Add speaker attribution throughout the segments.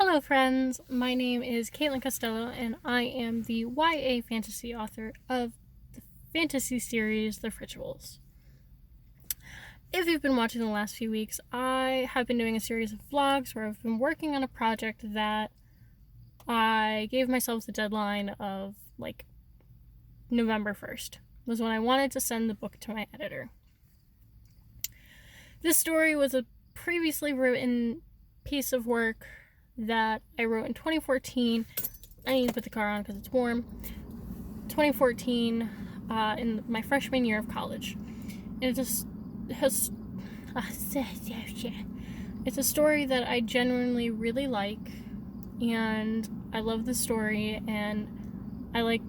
Speaker 1: Hello friends, my name is Katelyn Costello and I am the YA fantasy author of the fantasy series The Rituals. If you've been watching the last few weeks, I have been doing a series of vlogs where I've been working on a project that I gave myself the deadline of November 1st, was when I wanted to send the book to my editor. This story was a previously written piece of work that I wrote in 2014. I need to put the car on because it's warm. 2014, in my freshman year of college. And it's a story that I genuinely really like, and I love the story, and I like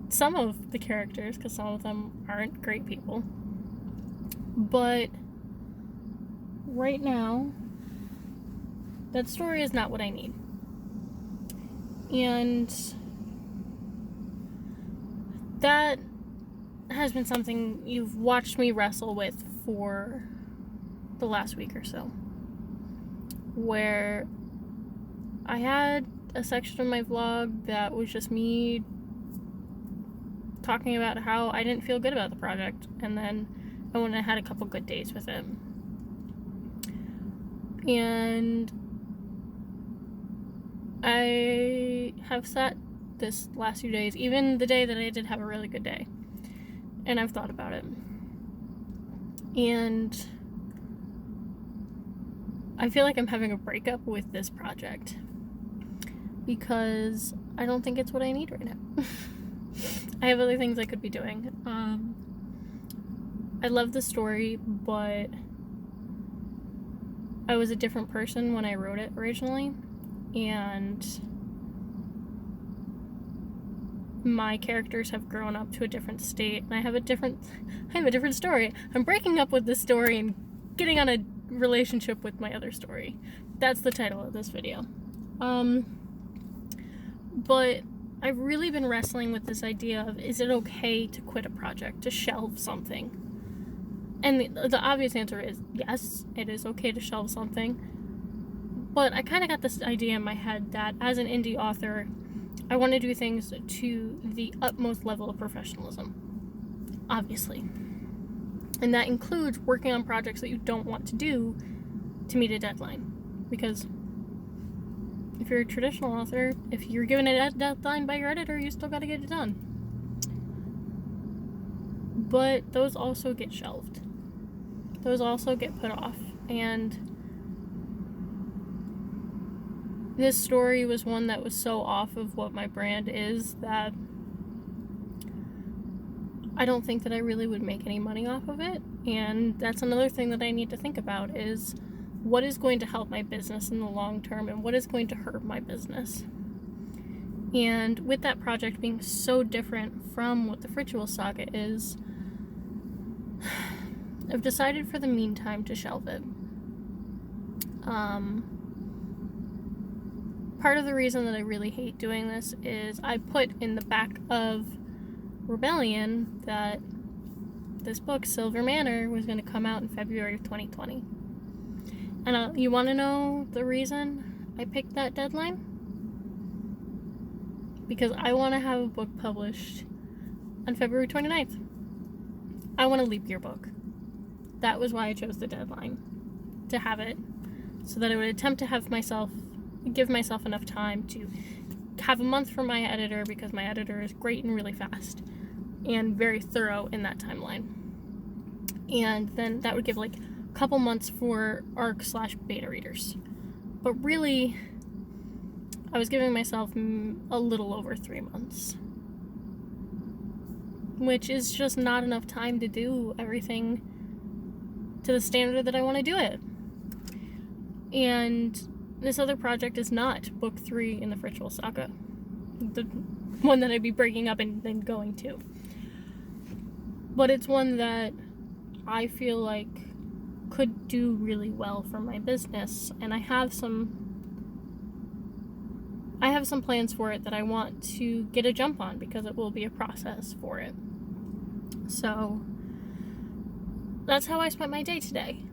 Speaker 1: some of the characters because some of them aren't great people. But right now, that story is not what I need. And that has been something you've watched me wrestle with for the last week or so. Where I had a section of my vlog that was just me talking about how I didn't feel good about the project, and then I went and had a couple good days with it. And I have sat this last few days, even the day that I did have a really good day, and I've thought about it. And I feel like I'm having a breakup with this project because I don't think it's what I need right now. I have other things I could be doing. I love the story, but I was a different person when I wrote it originally, and my characters have grown up to a different state, and I have a different story. I'm breaking up with this story and getting on a relationship with my other story. That's the title of this video. But I've really been wrestling with this idea of, is it okay to quit a project, to shelve something? And the obvious answer is yes, it is okay to shelve something. But I kind of got this idea in my head that as an indie author, I want to do things to the utmost level of professionalism, obviously. And that includes working on projects that you don't want to do to meet a deadline. Because if you're a traditional author, if you're given a deadline by your editor, you still got to get it done. But those also get shelved. Those also get put off. And this story was one that was so off of what my brand is that I don't think that I really would make any money off of it. And that's another thing that I need to think about, is what is going to help my business in the long term and what is going to hurt my business. And with that project being so different from what the Ritual Saga is, I've decided for the meantime to shelve it. Part of the reason that I really hate doing this is I put in the back of Rebellion that this book, Silver Manor, was going to come out in February of 2020. And you want to know the reason I picked that deadline? Because I want to have a book published on February 29th. I want a leap year book. That was why I chose the deadline, to have it, so that I would attempt to give myself enough time to have a month from my editor, because my editor is great and really fast and very thorough in that timeline. And then that would give a couple months for ARC/beta readers. But really, I was giving myself a little over 3 months, which is just not enough time to do everything to the standard that I want to do it. And this other project is not book 3 in the Ritual Saga, the one that I'd be breaking up and then going to. But it's one that I feel like could do really well for my business, and I have some plans for it that I want to get a jump on, because it will be a process for it. So that's how I spent my day today.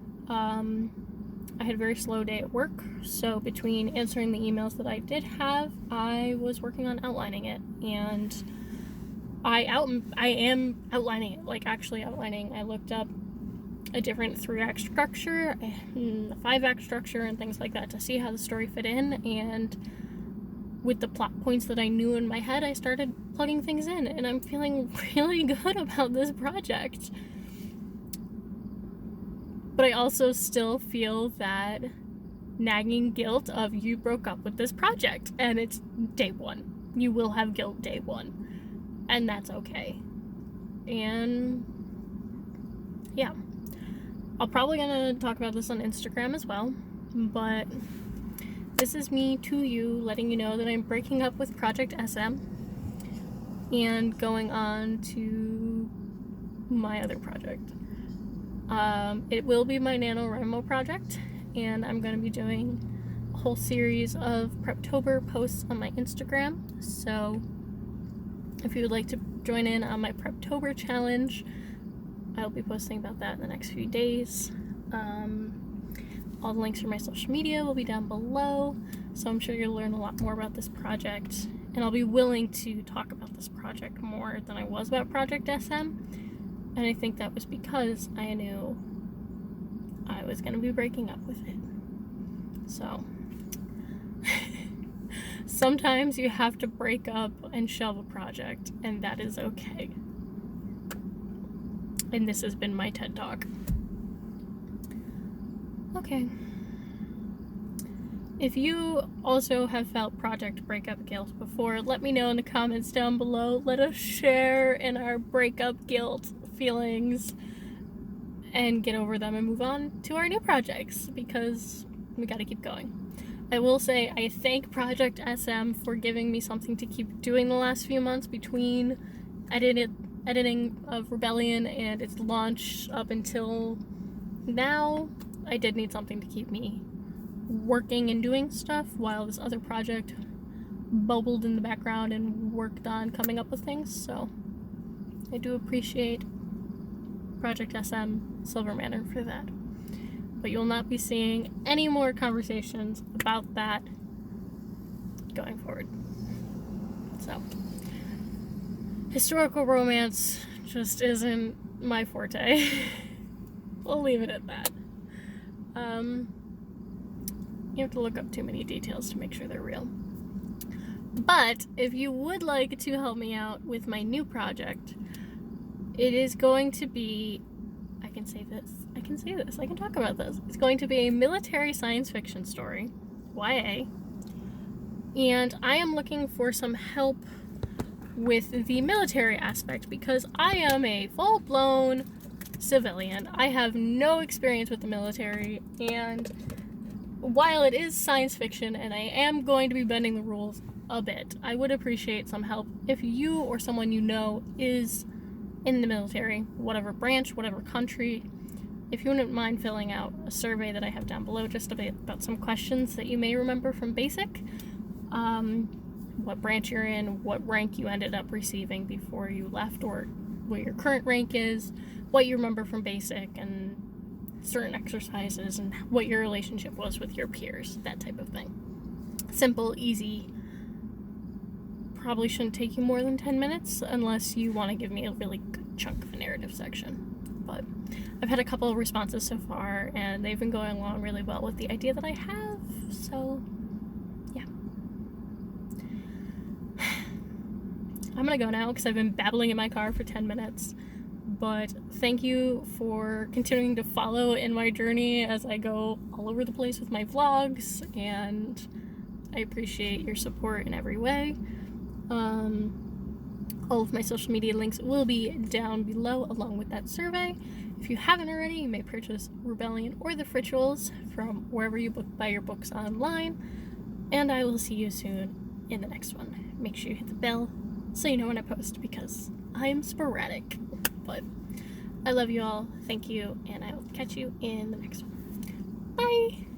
Speaker 1: I had a very slow day at work, so between answering the emails that I did have, I was working on outlining it, and I am outlining it, like actually outlining. I looked up a different 3-act structure, a 5-act structure, and things like that to see how the story fit in, and with the plot points that I knew in my head, I started plugging things in, and I'm feeling really good about this project. But I also still feel that nagging guilt of you broke up with this project, and it's day 1. You will have guilt day 1, and that's okay. And yeah, I'm probably gonna talk about this on Instagram as well, but this is me to you, letting you know that I'm breaking up with Project SM and going on to my other project. It will be my NaNoWriMo project, and I'm going to be doing a whole series of Preptober posts on my Instagram, so if you would like to join in on my Preptober challenge, I'll be posting about that in the next few days. All the links for my social media will be down below, so I'm sure you'll learn a lot more about this project, and I'll be willing to talk about this project more than I was about Project SM. And I think that was because I knew I was going to be breaking up with it. So, sometimes you have to break up and shelve a project, and that is okay. And this has been my TED Talk. Okay. If you also have felt project breakup guilt before, let me know in the comments down below. Let us share in our breakup guilt feelings and get over them and move on to our new projects, because we gotta keep going. I will say I thank Project SM for giving me something to keep doing the last few months between editing of Rebellion and its launch up until now. I did need something to keep me working and doing stuff while this other project bubbled in the background and worked on coming up with things, so I do appreciate Project SM Silver Manor for that. But you'll not be seeing any more conversations about that going forward. So, historical romance just isn't my forte. We'll leave it at that. You have to look up too many details to make sure they're real. But if you would like to help me out with my new project, it is going to be, I can talk about this. It's going to be a military science fiction story, YA, and I am looking for some help with the military aspect because I am a full-blown civilian. I have no experience with the military, and while it is science fiction and I am going to be bending the rules a bit, I would appreciate some help if you or someone you know is in the military, whatever branch, whatever country. If you wouldn't mind filling out a survey that I have down below just a bit about some questions that you may remember from basic, what branch you're in, what rank you ended up receiving before you left, or what your current rank is, what you remember from basic, and certain exercises, and what your relationship was with your peers, that type of thing. Simple, easy, probably shouldn't take you more than 10 minutes unless you want to give me a really good chunk of a narrative section. But I've had a couple of responses so far, and they've been going along really well with the idea that I have, so yeah. I'm gonna go now because I've been babbling in my car for 10 minutes. But thank you for continuing to follow in my journey as I go all over the place with my vlogs, and I appreciate your support in every way. All of my social media links will be down below along with that survey. If you haven't already, you may purchase Rebellion or The Rituals from wherever you buy your books online, and I will see you soon in the next one. Make sure you hit the bell so you know when I post, because I'm sporadic. But I love you all, thank you, and I will catch you in the next one. Bye!